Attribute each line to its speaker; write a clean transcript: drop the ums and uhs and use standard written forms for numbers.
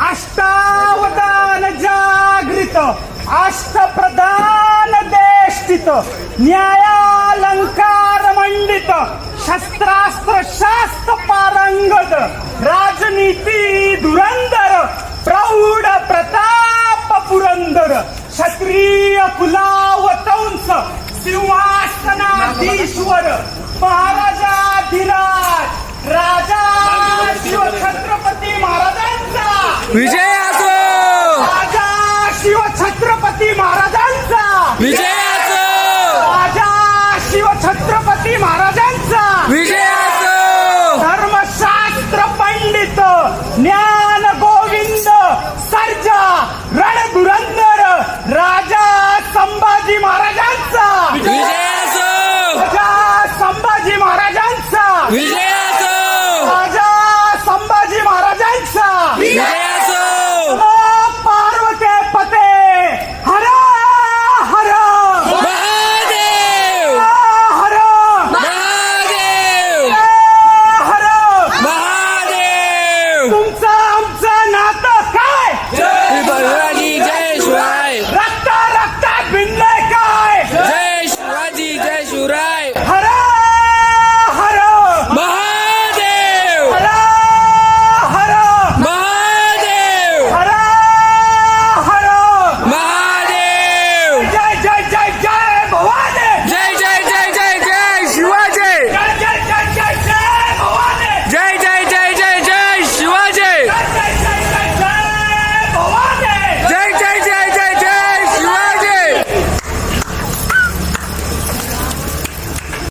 Speaker 1: अष्टावधान जागृत अष्टप्रधान देष्टित न्यायालंकार मंडित शस्त्रास्त्र शास्त्र पारंगत राजनीती धुरंधर प्रौढ प्रताप पुरंदर क्षत्रिय कुलावतंस सिंहासनाधीश्वर महाराजाधिराज राजा शिवछत्रपती महाराजांचा
Speaker 2: विजय